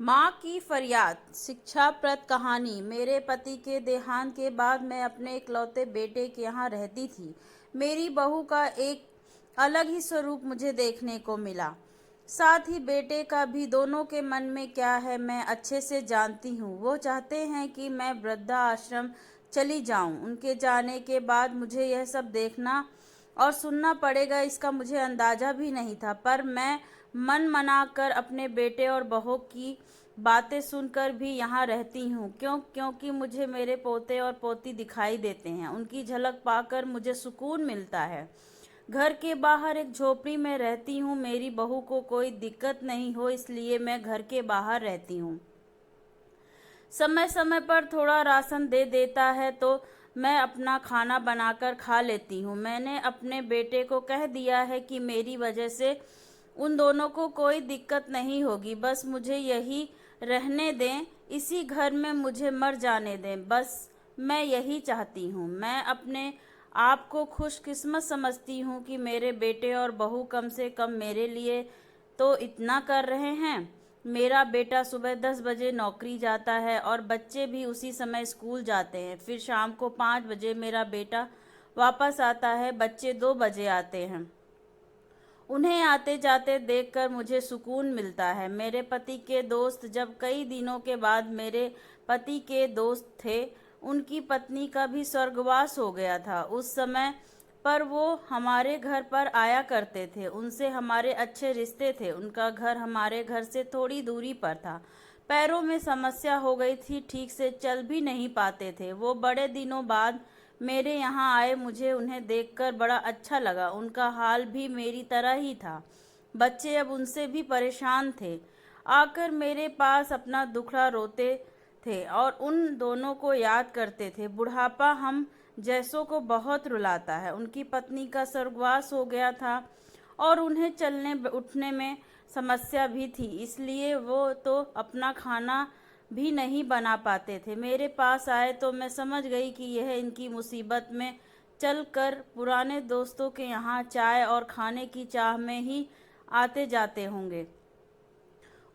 माँ की फरियाद। शिक्षाप्रद कहानी। मेरे पति के देहांत के बाद मैं अपने इकलौते बेटे के यहाँ रहती थी। मेरी बहू का एक अलग ही स्वरूप मुझे देखने को मिला, साथ ही बेटे का भी। दोनों के मन में क्या है मैं अच्छे से जानती हूँ। वो चाहते हैं कि मैं वृद्धा आश्रम चली जाऊं। उनके जाने के बाद मुझे यह सब देखना और सुनना पड़ेगा, इसका मुझे अंदाजा भी नहीं था। पर मैं मन मनाकर अपने बेटे और बहू की बातें सुनकर भी यहाँ रहती हूँ। क्योंकि मुझे मेरे पोते और पोती दिखाई देते हैं। उनकी झलक पाकर मुझे सुकून मिलता है। घर के बाहर एक झोपड़ी में रहती हूँ। मेरी बहू को कोई दिक्कत नहीं हो, इसलिए मैं घर के बाहर रहती हूँ। समय समय पर थोड़ा राशन दे देता है तो मैं अपना खाना बनाकर खा लेती हूँ। मैंने अपने बेटे को कह दिया है कि मेरी वजह से उन दोनों को कोई दिक्कत नहीं होगी। बस मुझे यही रहने दें, इसी घर में मुझे मर जाने दें, बस मैं यही चाहती हूँ। मैं अपने आप को खुशकिस्मत समझती हूँ कि मेरे बेटे और बहू कम से कम मेरे लिए तो इतना कर रहे हैं। मेरा बेटा सुबह 10 बजे नौकरी जाता है और बच्चे भी उसी समय स्कूल जाते हैं। फिर शाम को 5 बजे मेरा बेटा वापस आता है। बच्चे 2 बजे आते हैं। उन्हें आते जाते देखकर मुझे सुकून मिलता है। मेरे पति के दोस्त, जब कई दिनों के बाद मेरे पति के दोस्त थे, उनकी पत्नी का भी स्वर्गवास हो गया था। उस समय पर वो हमारे घर पर आया करते थे। उनसे हमारे अच्छे रिश्ते थे। उनका घर हमारे घर से थोड़ी दूरी पर था। पैरों में समस्या हो गई थी, ठीक से चल भी नहीं पाते थे। वो बड़े दिनों बाद मेरे यहाँ आए। मुझे उन्हें देखकर बड़ा अच्छा लगा। उनका हाल भी मेरी तरह ही था। बच्चे अब उनसे भी परेशान थे। आकर मेरे पास अपना दुखड़ा रोते थे और उन दोनों को याद करते थे। बुढ़ापा हम जैसों को बहुत रुलाता है। उनकी पत्नी का स्वर्गवास हो गया था और उन्हें चलने उठने में समस्या भी थी, इसलिए वो तो अपना खाना भी नहीं बना पाते थे। मेरे पास आए तो मैं समझ गई कि यह इनकी मुसीबत में चलकर पुराने दोस्तों के यहाँ चाय और खाने की चाह में ही आते जाते होंगे।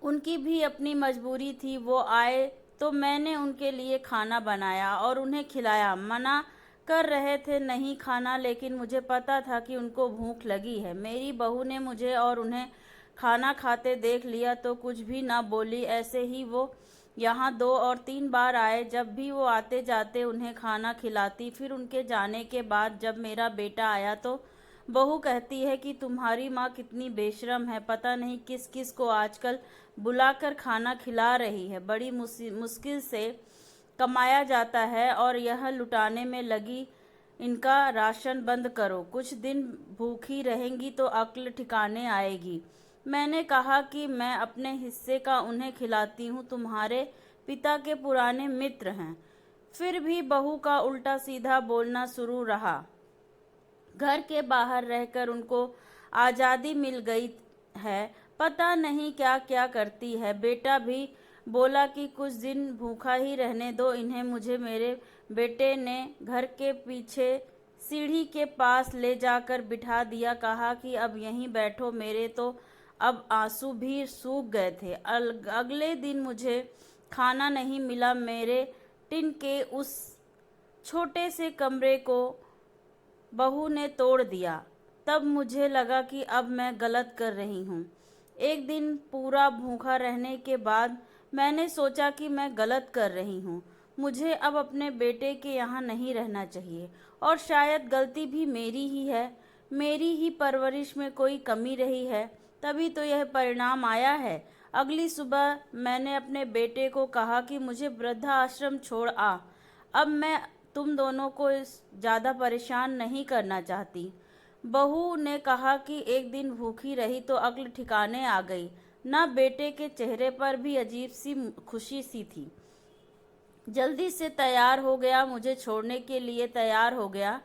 उनकी भी अपनी मजबूरी थी। वो आए तो मैंने उनके लिए खाना बनाया और उन्हें खिलाया। मना कर रहे थे नहीं खाना, लेकिन मुझे पता था कि उनको भूख लगी है। मेरी बहू ने मुझे और उन्हें खाना खाते देख लिया तो कुछ भी ना बोली। ऐसे ही वो यहाँ 2 और 3 बार आए। जब भी वो आते जाते उन्हें खाना खिलाती। फिर उनके जाने के बाद जब मेरा बेटा आया तो बहू कहती है कि तुम्हारी माँ कितनी बेशरम है, पता नहीं किस किस को आजकल बुलाकर खाना खिला रही है। बड़ी मुश्किल से कमाया जाता है और यह लुटाने में लगी। इनका राशन बंद करो, कुछ दिन भूखी रहेंगी तो अक्ल ठिकाने आएगी। मैंने कहा कि मैं अपने हिस्से का उन्हें खिलाती हूँ, तुम्हारे पिता के पुराने मित्र हैं। फिर भी बहू का उल्टा सीधा बोलना शुरू रहा। घर के बाहर रहकर उनको आज़ादी मिल गई है, पता नहीं क्या क्या करती है। बेटा भी बोला कि कुछ दिन भूखा ही रहने दो इन्हें। मुझे मेरे बेटे ने घर के पीछे सीढ़ी के पास ले जाकर बिठा दिया। कहा कि अब यहीं बैठो। मेरे तो अब आंसू भी सूख गए थे। अगले दिन मुझे खाना नहीं मिला। मेरे टिन के उस छोटे से कमरे को बहू ने तोड़ दिया। तब मुझे लगा कि अब मैं गलत कर रही हूँ। एक दिन पूरा भूखा रहने के बाद मैंने सोचा कि मैं गलत कर रही हूँ। मुझे अब अपने बेटे के यहाँ नहीं रहना चाहिए और शायद गलती भी मेरी ही है। मेरी ही परवरिश में कोई कमी रही है, तभी तो यह परिणाम आया है। अगली सुबह मैंने अपने बेटे को कहा कि मुझे वृद्धा आश्रम छोड़ आ। अब मैं तुम दोनों को ज़्यादा परेशान नहीं करना चाहती। बहू ने कहा कि एक दिन भूखी रही तो अक्ल ठिकाने आ गई ना। बेटे के चेहरे पर भी अजीब सी खुशी सी थी। जल्दी से तैयार हो गया, मुझे छोड़ने के लिए तैयार हो गया।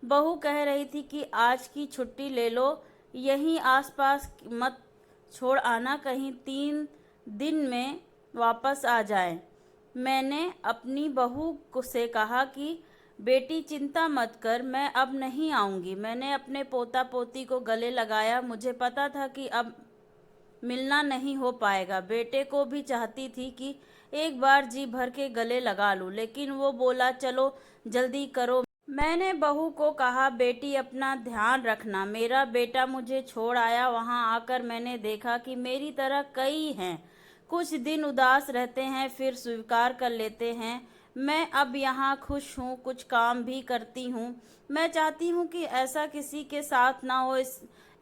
बहू कह रही थी कि आज की छुट्टी ले लो, यहीं आसपास मत छोड़ आना, कहीं 3 दिन में वापस आ जाए। मैंने अपनी बहू से कहा कि बेटी चिंता मत कर, मैं अब नहीं आऊँगी। मैंने अपने पोता पोती को गले लगाया। मुझे पता था कि अब मिलना नहीं हो पाएगा। बेटे को भी चाहती थी कि एक बार जी भर के गले लगा लूं, लेकिन वो बोला चलो जल्दी करो। मैंने बहू को कहा बेटी अपना ध्यान रखना। मेरा बेटा मुझे छोड़ आया। वहां आकर मैंने देखा कि मेरी तरह कई हैं। कुछ दिन उदास रहते हैं, फिर स्वीकार कर लेते हैं। मैं अब यहाँ खुश हूँ, कुछ काम भी करती हूँ। मैं चाहती हूँ कि ऐसा किसी के साथ ना हो,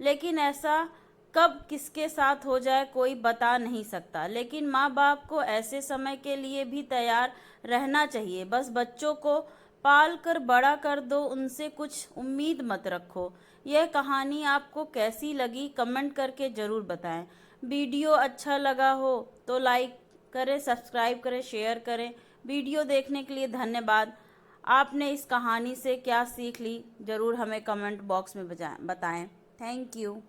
लेकिन ऐसा कब किसके साथ हो जाए कोई बता नहीं सकता। लेकिन माँ बाप को ऐसे समय के लिए भी तैयार रहना चाहिए। बस बच्चों को पाल कर बड़ा कर दो, उनसे कुछ उम्मीद मत रखो। यह कहानी आपको कैसी लगी कमेंट करके ज़रूर बताएं। वीडियो अच्छा लगा हो तो लाइक करें, सब्सक्राइब करें, शेयर करें। वीडियो देखने के लिए धन्यवाद। आपने इस कहानी से क्या सीख ली ज़रूर हमें कमेंट बॉक्स में बताएं। Thank you.